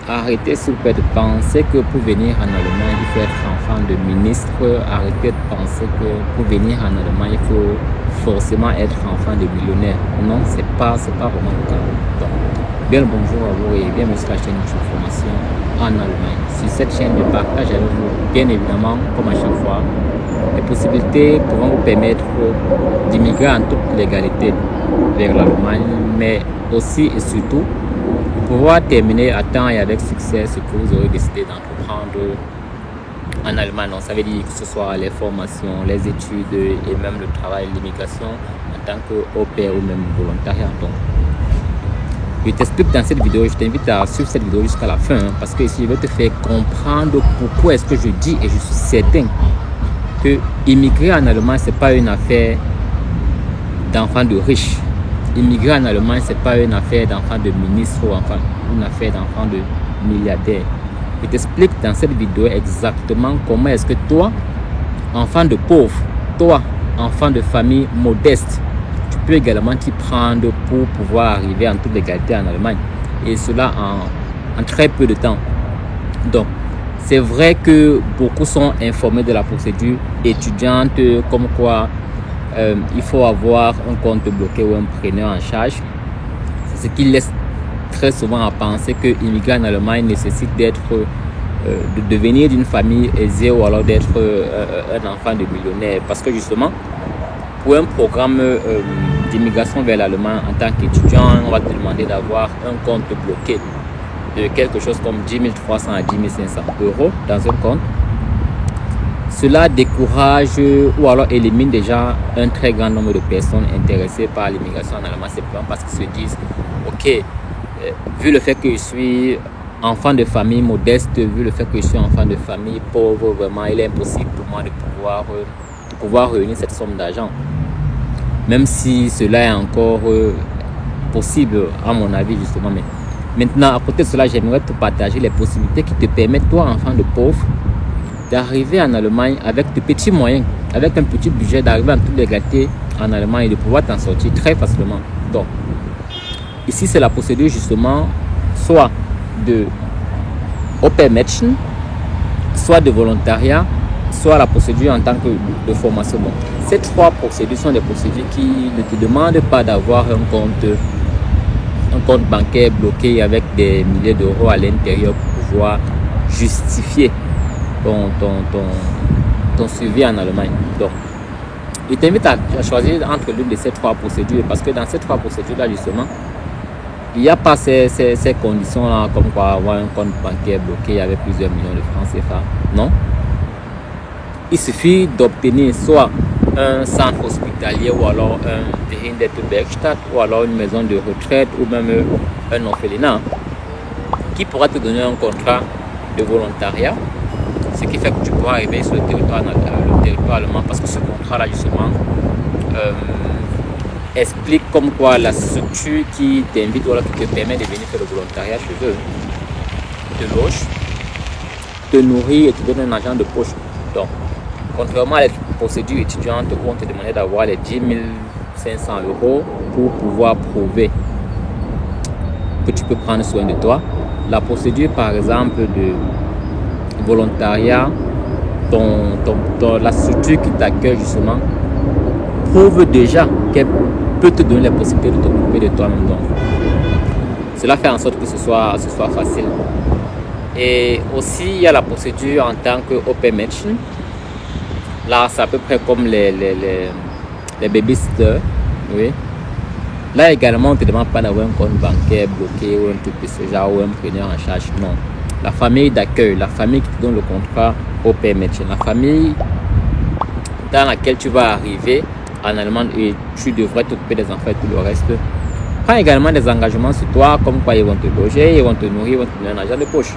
Arrêtez s'il vous plaît de penser que pour venir en Allemagne, il faut être enfant de ministre. Arrêtez de penser que pour venir en Allemagne, il faut forcément être enfant de millionnaire. Non, c'est pas vraiment le cas. Donc, bien le bonjour à vous et bienvenue sur la chaîne YouTube Formation en Allemagne. Sur cette chaîne, je partage avec vous, bien évidemment, comme à chaque fois, les possibilités pourront vous permettre d'immigrer en toute légalité vers l'Allemagne, mais aussi et surtout pouvoir terminer à temps et avec succès ce que vous aurez décidé d'entreprendre en Allemagne. Donc, ça veut dire que ce soit les formations, les études et même le travail, l'immigration en tant qu'au pair ou même volontariat. Donc, je t'explique dans cette vidéo, je t'invite à suivre cette vidéo jusqu'à la fin parce que ici je vais te faire comprendre pourquoi est-ce que je dis et je suis certain que immigrer en Allemagne c'est pas une affaire d'enfants de riches. Immigrer en Allemagne, ce n'est pas une affaire d'enfants de ministres ou enfin une affaire d'enfants de milliardaires. Je t'explique dans cette vidéo exactement comment est-ce que toi, enfant de pauvre, toi, enfant de famille modeste, tu peux également t'y prendre pour pouvoir arriver en toute légalité en Allemagne. Et cela en très peu de temps. Donc, c'est vrai que beaucoup sont informés de la procédure étudiante, comme quoi il faut avoir un compte bloqué ou un preneur en charge. C'est ce qui laisse très souvent à penser que immigrer en Allemagne nécessite d'être de devenir d'une famille aisée ou alors d'être un enfant de millionnaire. Parce que justement, pour un programme d'immigration vers l'Allemagne en tant qu'étudiant, on va te demander d'avoir un compte bloqué de quelque chose comme 10 300 à 10 500 euros dans un compte. Cela décourage ou alors élimine déjà un très grand nombre de personnes intéressées par l'immigration en Allemagne, simplement parce qu'ils se disent ok, vu le fait que je suis enfant de famille modeste, vu le fait que je suis enfant de famille pauvre, vraiment il est impossible pour moi de pouvoir réunir cette somme d'argent, même si cela est encore possible à mon avis justement. Mais maintenant, à côté de cela, j'aimerais te partager les possibilités qui te permettent, toi enfant de pauvre, d'arriver en Allemagne avec de petits moyens, avec un petit budget, d'arriver en toute légalité en Allemagne et de pouvoir t'en sortir très facilement. Donc, ici c'est la procédure justement soit de Au pair Mädchen, soit de volontariat, soit la procédure en tant que de formation. Bon, ces trois procédures sont des procédures qui ne te demandent pas d'avoir un compte bancaire bloqué avec des milliers d'euros à l'intérieur pour pouvoir justifier ton suivi en Allemagne. Donc, je t'invite à choisir entre l'une de ces trois procédures parce que dans ces trois procédures-là, justement, il n'y a pas ces conditions-là, comme quoi avoir un compte bancaire bloqué avec plusieurs millions de francs CFA. Non. Il suffit d'obtenir soit un centre hospitalier ou alors un Behindertenwerkstatt ou alors une maison de retraite ou même un orphelinat qui pourra te donner un contrat de volontariat. Ce qui fait que tu pourras arriver sur le territoire allemand parce que ce contrat-là, justement, explique comme quoi la structure qui t'invite ou alors qui te permet de venir faire le volontariat chez eux te loge, te nourrit et te donne un argent de poche. Donc, contrairement à la procédure étudiante où on te demandait d'avoir les 10 500 euros pour pouvoir prouver que tu peux prendre soin de toi, la procédure, par exemple, de volontariat, la structure qui t'accueille justement prouve déjà qu'elle peut te donner la possibilité de t'occuper de toi-même. Donc, cela fait en sorte que ce soit facile. Et aussi, il y a la procédure en tant que Au pair Mädchen. Là, c'est à peu près comme les babysitters. Oui. Là également, on ne te demande pas d'avoir un compte bancaire bloqué ou un truc de ce genre ou un preneur en charge. Non. La famille d'accueil, la famille qui te donne le contrat Au pair Mädchen, la famille dans laquelle tu vas arriver en Allemagne et tu devrais t'occuper des enfants et tout le reste, prends également des engagements sur toi, comme quoi ils vont te loger, ils vont te nourrir, ils vont te donner un argent de poche.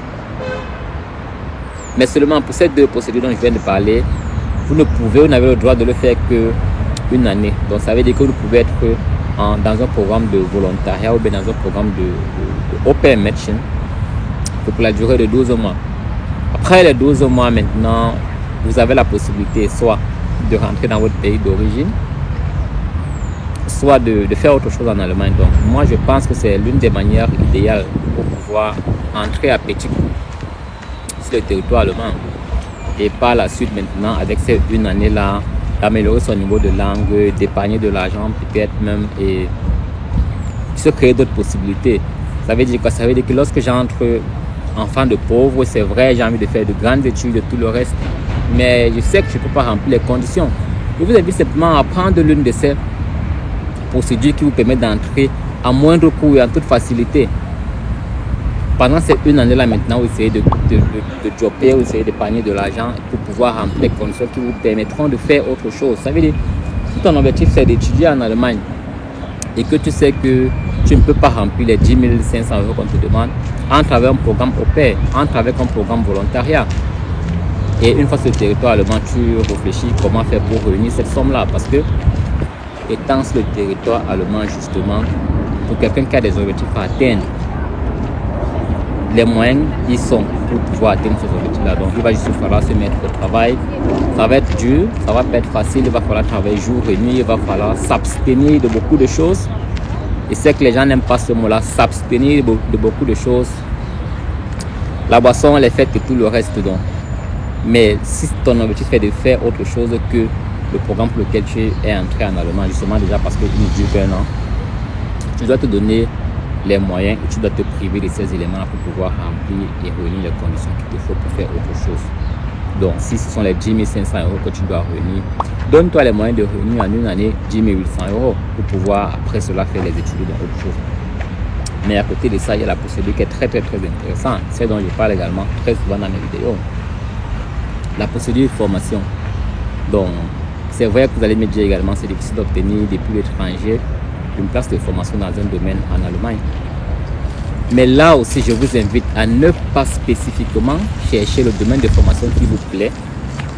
Mais seulement pour ces deux procédures dont je viens de parler, vous n'avez le droit de le faire qu'une année. Donc ça veut dire que vous pouvez être dans un programme de volontariat ou bien dans un programme de Au pair Mädchen pour la durée de 12 mois. Après les 12 mois maintenant, vous avez la possibilité soit de rentrer dans votre pays d'origine, soit de faire autre chose en Allemagne. Donc moi je pense que c'est l'une des manières idéales pour pouvoir entrer à petits coups sur le territoire allemand. Et par la suite, maintenant, avec cette une année-là, d'améliorer son niveau de langue, d'épargner de l'argent peut-être même et se créer d'autres possibilités. Ça veut dire quoi? Ça veut dire que lorsque j'entre enfant de pauvre, c'est vrai, j'ai envie de faire de grandes études et tout le reste, mais je sais que je ne peux pas remplir les conditions. Je vous invite simplement à prendre l'une de ces procédures qui vous permettent d'entrer à moindre coût et en toute facilité. Pendant cette une année-là maintenant, vous essayez de jobber, vous essayez d'épargner de l'argent pour pouvoir remplir les conditions qui vous permettront de faire autre chose. Ça veut dire, si ton objectif c'est d'étudier en Allemagne et que tu sais que tu ne peux pas remplir les 10 500 € qu'on te demande, entre avec un programme au pair, entre avec un programme volontariat. Et une fois sur le territoire allemand, tu réfléchis comment faire pour réunir cette somme-là. Parce que, étant sur le territoire allemand, justement, pour quelqu'un qui a des objectifs à atteindre, les moyens, ils sont pour pouvoir atteindre ces objectifs-là. Donc, il va juste falloir se mettre au travail. Ça va être dur, ça va pas être facile. Il va falloir travailler jour et nuit. Il va falloir s'abstenir de beaucoup de choses. Et c'est que les gens n'aiment pas ce mot-là, s'abstenir de beaucoup de choses. La boisson, les fêtes et tout le reste. Donc. Mais si ton objectif est de faire autre chose que le programme pour lequel tu es entré en Allemagne, justement déjà parce qu'il ne dure qu'un an, tu dois te donner les moyens et tu dois te priver de ces éléments pour pouvoir remplir et réunir les conditions qu'il te faut pour faire autre chose. Donc si ce sont les 10 500 € que tu dois réunir, donne-toi les moyens de réunir en une année 10 800 € pour pouvoir après cela faire les études dans autre chose. Mais à côté de ça, il y a la procédure qui est très intéressante, c'est dont je parle également très souvent dans mes vidéos. La procédure de formation. Donc c'est vrai que vous allez me dire également c'est difficile d'obtenir depuis l'étranger une place de formation dans un domaine en Allemagne. Mais là aussi, je vous invite à ne pas spécifiquement chercher le domaine de formation qui vous plaît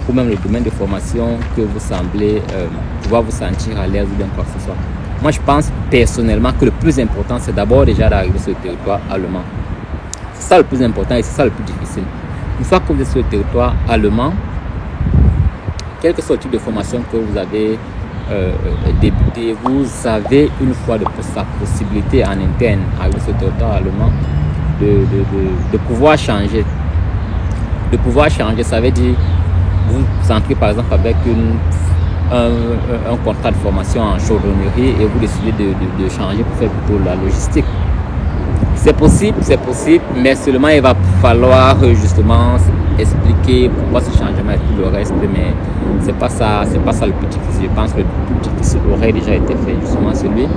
ou même le domaine de formation que vous semblez pouvoir vous sentir à l'aise ou bien quoi que ce soit. Moi, je pense personnellement que le plus important, c'est d'abord déjà d'arriver sur le territoire allemand. C'est ça le plus important et c'est ça le plus difficile. Une fois que vous êtes sur le territoire allemand, quel que soit le type de formation que vous avez débuté, vous avez une fois de plus la possibilité en interne avec ce territoire allemand de pouvoir changer. De pouvoir changer, ça veut dire vous entrez par exemple avec un contrat de formation en chaudronnerie et vous décidez de changer pour faire plutôt la logistique. C'est possible, mais seulement il va falloir justement expliquer pourquoi ce changement et tout le reste, mais c'est pas ça le plus difficile. Je pense que le plus difficile aurait déjà été fait, justement celui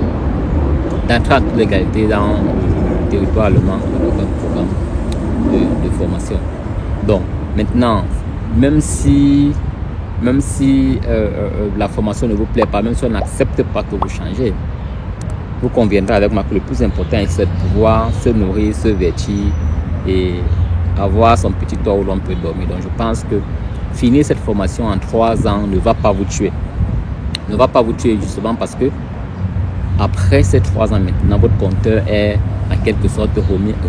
d'entrer en toute légalité dans le territoire allemand avec un programme de formation. Donc maintenant, même si la formation ne vous plaît pas, même si on n'accepte pas que vous changez, vous conviendrez avec moi que le plus important c'est de pouvoir se nourrir, se vêtir et avoir son petit toit où l'on peut dormir. Donc je pense que finir cette formation en 3 ans ne va pas vous tuer. Ne va pas vous tuer justement parce que après ces 3 ans maintenant, votre compteur est en quelque sorte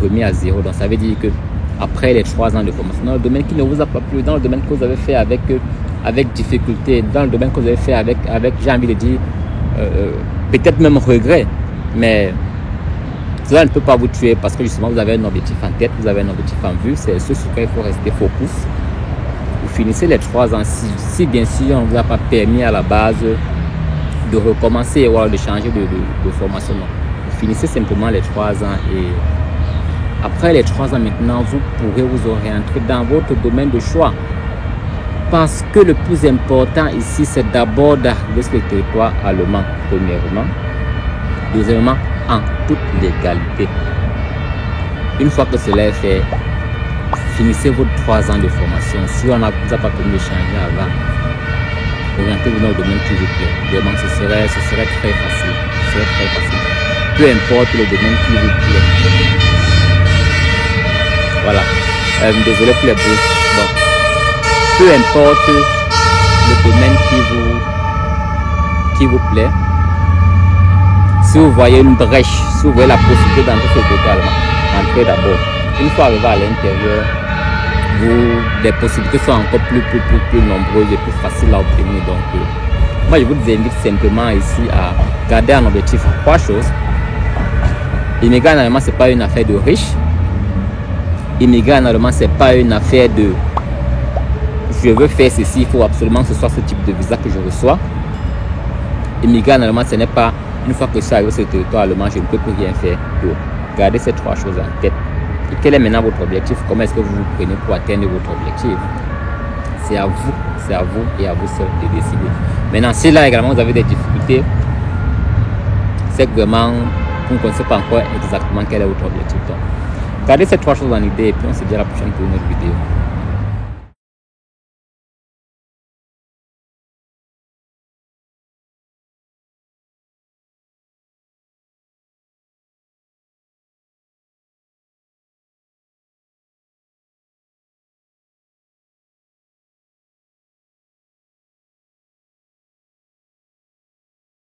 remis à zéro. Donc ça veut dire que après les 3 ans de formation, dans le domaine qui ne vous a pas plu, dans le domaine que vous avez fait avec difficulté, dans le domaine que vous avez fait avec j'ai envie de dire, peut-être même regret, mais cela ne peut pas vous tuer parce que justement vous avez un objectif en tête, vous avez un objectif en vue, c'est ce sur quoi il faut rester focus. Vous finissez les 3 ans, si bien sûr on ne vous a pas permis à la base de recommencer ou de changer de formation, non. Vous finissez simplement les 3 ans et après les 3 ans maintenant, vous pourrez vous orienter dans votre domaine de choix. Parce que le plus important ici, c'est d'abord d'arriver sur le territoire allemand, premièrement. Deuxièmement, en toute légalité. Une fois que cela est fait, finissez vos 3 ans de formation. Si on ne vous a pas permis de changer avant, orientez-vous dans le domaine qui vous plaît. Vraiment, ce serait très facile. Ce serait très facile. Peu importe le domaine qui vous plaît. Voilà. Désolé pour les bruits. Bon. Peu importe le domaine qui vous plaît, si vous voyez une brèche, si vous voyez la possibilité d'entrer sur le territoire allemand, entrez d'abord. Une fois arrivé à l'intérieur, les possibilités sont encore plus nombreuses et plus faciles à obtenir. Donc, moi je vous invite simplement ici à garder un objectif à 3 choses. L'immigration en Allemagne, ce n'est pas une affaire de riches. immigrer en Allemagne, c'est pas une affaire de je veux faire ceci, il faut absolument que ce soit ce type de visa que je reçois. Immigrer en Allemagne, ce n'est pas une fois que je suis arrivé sur le territoire allemand, je ne peux plus rien faire. Donc, gardez ces trois choses en tête. Et quel est maintenant votre objectif? Comment est-ce que vous vous prenez pour atteindre votre objectif? C'est à vous et à vous seul de décider. Maintenant, si là également vous avez des difficultés, c'est que vraiment, vous ne connaissez pas encore exactement quel est votre objectif. Donc, gardez ces trois choses en idée et puis on se dit à la prochaine pour une autre vidéo.